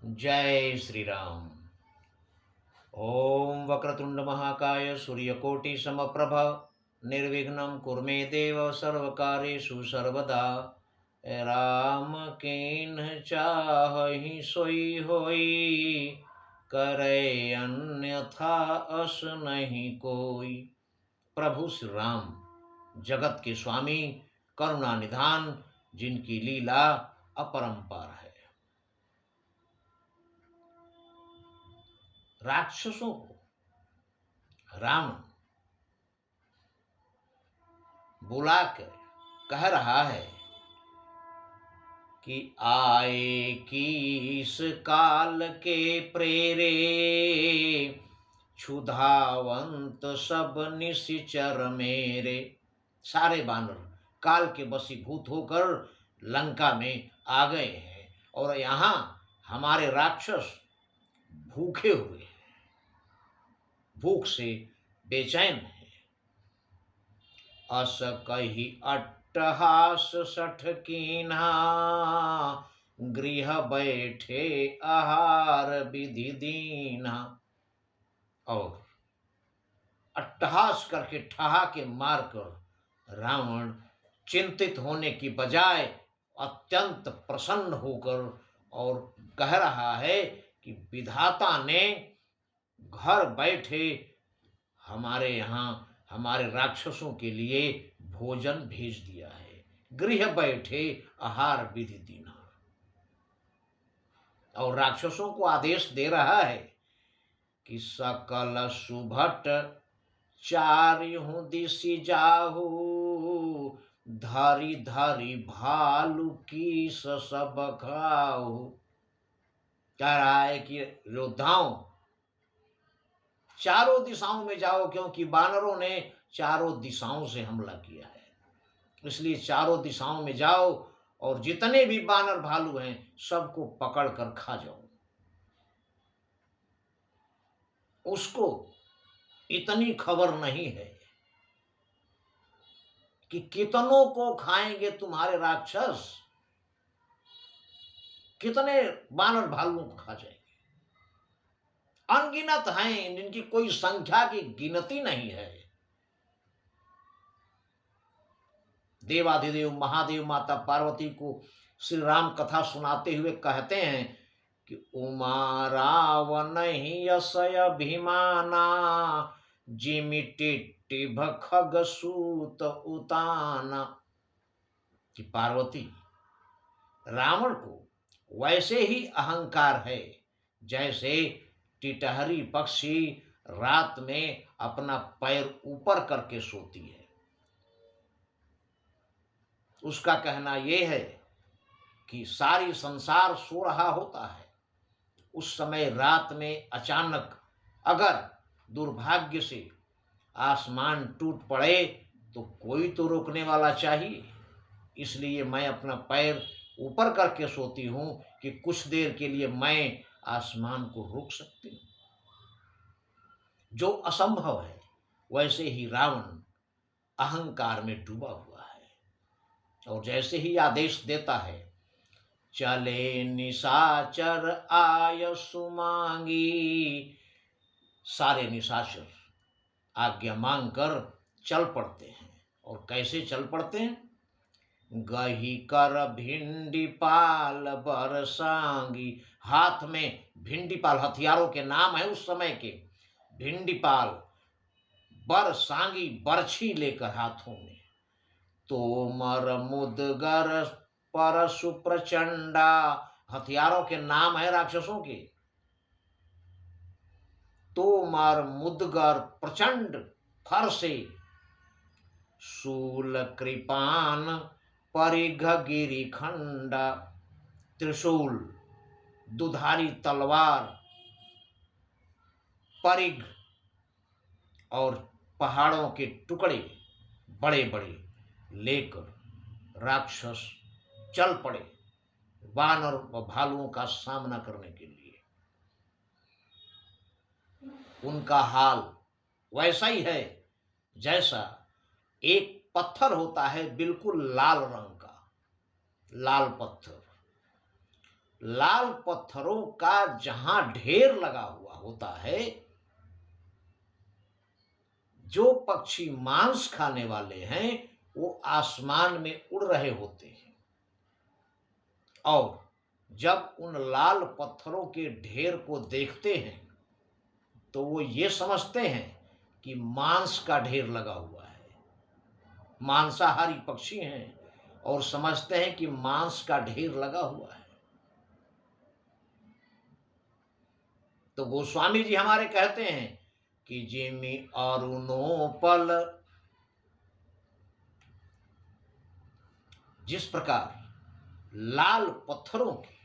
जय श्री राम। ओम वक्रतुंड महाकाय सूर्यकोटि समप्रभ निर्विघ्नं कुरु मे देव सर्वकार्येषु सर्वदा। राम कीन चाहि सोई होई, करे अन्यथा अस नहीं कोई। प्रभु श्री राम जगत के स्वामी, करुणा निधान, जिनकी लीला अपरंपार है। राक्षसों को राम बुलाकर कह रहा है कि आए किस काल के प्रेरे, क्षुधावंत सब निशिचर मेरे। सारे बानर काल के वशीभूत होकर लंका में आ गए हैं और यहाँ हमारे राक्षस भूखे हुए हैं, भूख से बेचैन है। अस कही अट्टहास सठ कीन्हा, गृह बैठे आहार विधि दीन्हा। और अट्टहास करके ठहाके मारकर रावण चिंतित होने की बजाय अत्यंत प्रसन्न होकर और कह रहा है कि विधाता ने घर बैठे हमारे यहाँ हमारे राक्षसों के लिए भोजन भेज दिया है। गृह बैठे आहार विधि दीना। और राक्षसों को आदेश दे रहा है कि सकल सुभट चारिहु दिशि जाहु, धारी धारी भालू की सब खाऊ। कह रहा है कि योद्धाओं चारों दिशाओं में जाओ, क्योंकि बानरों ने चारों दिशाओं से हमला किया है। इसलिए चारों दिशाओं में जाओ और जितने भी बानर भालू हैं सबको पकड़ कर खा जाओ। उसको इतनी खबर नहीं है कि कितनों को खाएंगे तुम्हारे राक्षस, कितने बानर भालुओं को खा जाएंगे। अनगिनत हैं, जिनकी कोई संख्या की गिनती नहीं है। देवाधिदेव महादेव माता पार्वती को श्री राम कथा सुनाते हुए कहते हैं कि उमा रावण ही असय अभिमाना, जिमि टिट्टिभ खग सूत उताना। कि पार्वती रावण को वैसे ही अहंकार है जैसे टिटहरी पक्षी रात में अपना पैर ऊपर करके सोती है। उसका कहना यह है कि सारी संसार सो रहा होता है, उस समय रात में अचानक अगर दुर्भाग्य से आसमान टूट पड़े तो कोई तो रोकने वाला चाहिए। इसलिए मैं अपना पैर ऊपर करके सोती हूं कि कुछ देर के लिए मैं आसमान को रोक सकती हूं। जो असंभव है, वैसे ही रावण अहंकार में डूबा हुआ है। और जैसे ही आदेश देता है, चले निशाचर आय सुमांगी, सारे निशाचर आज्ञा मांग कर चल पड़ते हैं। और कैसे चल पड़ते हैं? गही कर भिंडी पाल बरसांगी। हाथ में भिंडी पाल, हथियारों के नाम है उस समय के। भिंडी पाल, बरसांगी, बरछी लेकर हाथों में। तोमर मुदगर परशु प्रचंडा, हथियारों के नाम है राक्षसों के। तोमर मुदगर प्रचंड फर से, शूल कृपान परिघ गिरी खंडा। त्रिशूल, दुधारी तलवार, परिघ और पहाड़ों के टुकड़े बड़े बड़े लेकर राक्षस चल पड़े वानर और भालुओं का सामना करने के लिए। उनका हाल वैसा ही है जैसा एक पत्थर होता है बिल्कुल लाल रंग का, लाल पत्थर। लाल पत्थरों का जहां ढेर लगा हुआ होता है, जो पक्षी मांस खाने वाले हैं वो आसमान में उड़ रहे होते हैं, और जब उन लाल पत्थरों के ढेर को देखते हैं तो वो ये समझते हैं कि मांस का ढेर लगा हुआ है। मांसाहारी पक्षी हैं और समझते हैं कि मांस का ढेर लगा हुआ है। तो गोस्वामी जी हमारे कहते हैं कि जिमि अरुणो पल, जिस प्रकार लाल पत्थरों के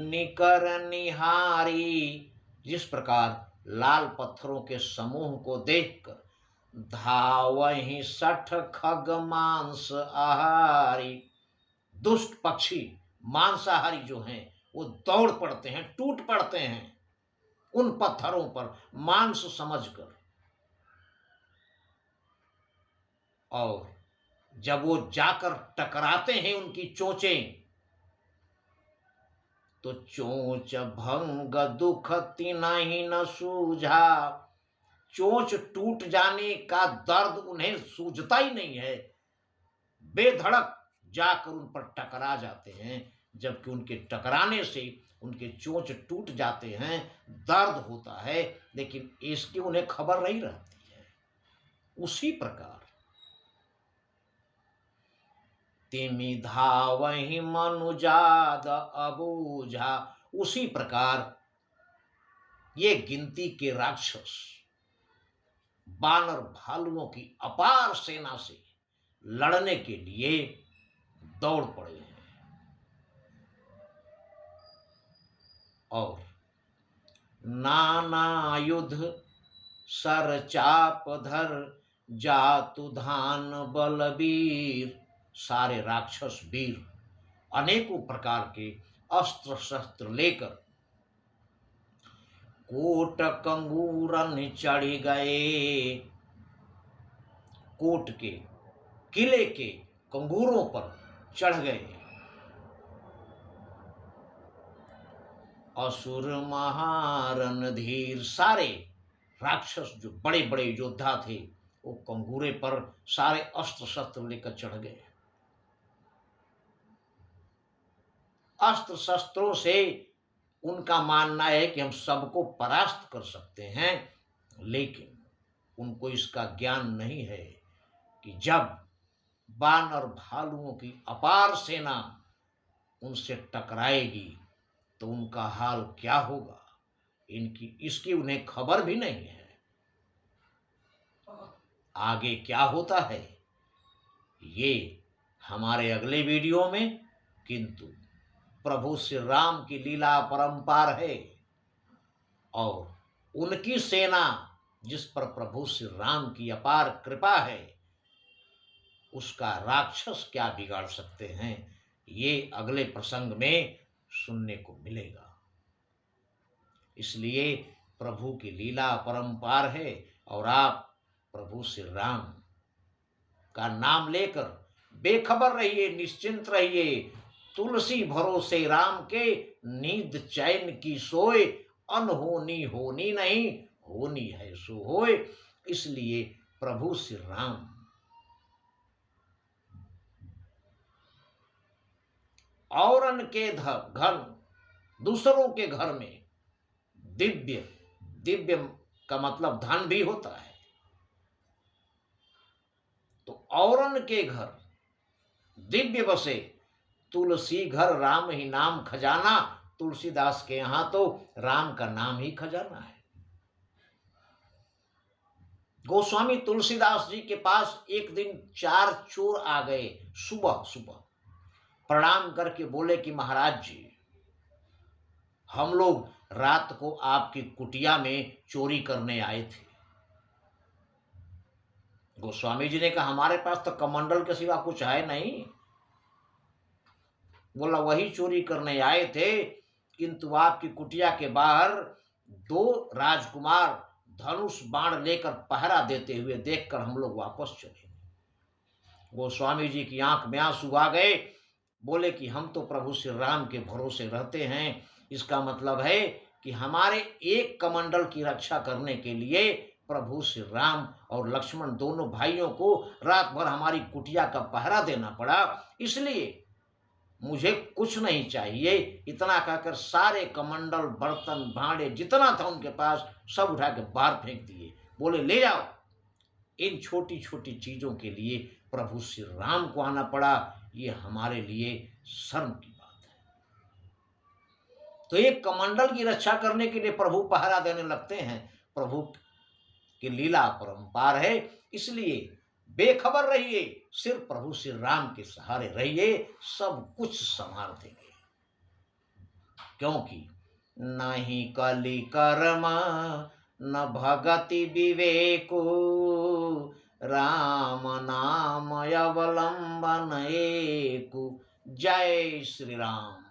निकर निहारी, जिस प्रकार लाल पत्थरों के समूह को देखकर धावहि सठ खग मांस आहारी, दुष्ट पक्षी मांसाहारी जो हैं वो दौड़ पड़ते हैं, टूट पड़ते हैं उन पत्थरों पर मांस समझकर, और जब वो जाकर टकराते हैं उनकी चोंचें, तो चोंच भंग दुख तिनहि न सूझा, चोंच टूट जाने का दर्द उन्हें सूझता ही नहीं है, बेधड़क जाकर उन पर टकरा जाते हैं, जबकि उनके टकराने से उनके चोंच टूट जाते हैं, दर्द होता है, लेकिन इसकी उन्हें खबर नहीं रहती है। उसी प्रकार तिमि धावहि मनुजाद अबूझा, उसी प्रकार ये गिनती के राक्षस बानर भालुओं की अपार सेना से लड़ने के लिए दौड़ पड़े हैं, और नाना युद्ध सर चाप धर जातु धान बलबीर, सारे राक्षस वीर अनेकों प्रकार के अस्त्र शस्त्र लेकर कोट कंगूरन चढ़ गए, कोट के किले के कंगूरों पर चढ़ गए। असुर महारन धीर, सारे राक्षस जो बड़े बड़े योद्धा थे वो कंगूरे पर सारे अस्त्र शस्त्र लेकर चढ़ गए। अस्त्र शस्त्रों से उनका मानना है कि हम सबको परास्त कर सकते हैं, लेकिन उनको इसका ज्ञान नहीं है कि जब बानर भालुओं की अपार सेना उनसे टकराएगी तो उनका हाल क्या होगा, इसकी उन्हें खबर भी नहीं है। आगे क्या होता है ये हमारे अगले वीडियो में, किंतु प्रभु श्री राम की लीला परंपार है, और उनकी सेना जिस पर प्रभु श्री राम की अपार कृपा है, उसका राक्षस क्या बिगाड़ सकते हैं, ये अगले प्रसंग में सुनने को मिलेगा। इसलिए प्रभु की लीला परंपार है, और आप प्रभु श्री राम का नाम लेकर बेखबर रहिए, निश्चिंत रहिए। तुलसी भरोसे राम के, नींद चैन की सोए, अनहोनी होनी नहीं, होनी है सो होए। इसलिए प्रभु श्री राम औरन के घर, दूसरों के घर में दिव्य, दिव्य का मतलब धन भी होता है, तो औरन के घर दिव्य बसे, तुलसी घर राम ही नाम खजाना। तुलसीदास के यहां तो राम का नाम ही खजाना है। गोस्वामी तुलसीदास जी के पास एक दिन 4 चोर आ गए, सुबह सुबह प्रणाम करके बोले कि महाराज जी, हम लोग रात को आपकी कुटिया में चोरी करने आए थे। गोस्वामी जी ने कहा हमारे पास तो कमंडल के सिवा कुछ है नहीं। बोला वही चोरी करने आए थे, किंतु आपकी कुटिया के बाहर 2 राजकुमार धनुष बाण लेकर पहरा देते हुए देखकर हम लोग वापस चले। गोस्वामी जी की आंख में आंसू आ गए। बोले कि हम तो प्रभु श्री राम के भरोसे रहते हैं। इसका मतलब है कि हमारे एक कमंडल की रक्षा करने के लिए प्रभु श्री राम और लक्ष्मण दोनों भाइयों को रात भर हमारी कुटिया का पहरा देना पड़ा, इसलिए मुझे कुछ नहीं चाहिए। इतना कहकर सारे कमंडल, बर्तन, भांडे जितना था उनके पास सब उठा के बाहर फेंक दिए। बोले ले जाओ। इन छोटी छोटी चीजों के लिए प्रभु श्री राम को आना पड़ा, ये हमारे लिए शर्म की बात है। तो एक कमंडल की रक्षा करने के लिए प्रभु पहरा देने लगते हैं। प्रभु की लीला परंपार है, इसलिए बेखबर रहिए, सिर्फ प्रभु श्री राम के सहारे रहिए, सब कुछ संभाल देंगे। क्योंकि नहीं कली कर्म न भगति विवेको, राम नाम अवलंबन एकु। जय श्री राम।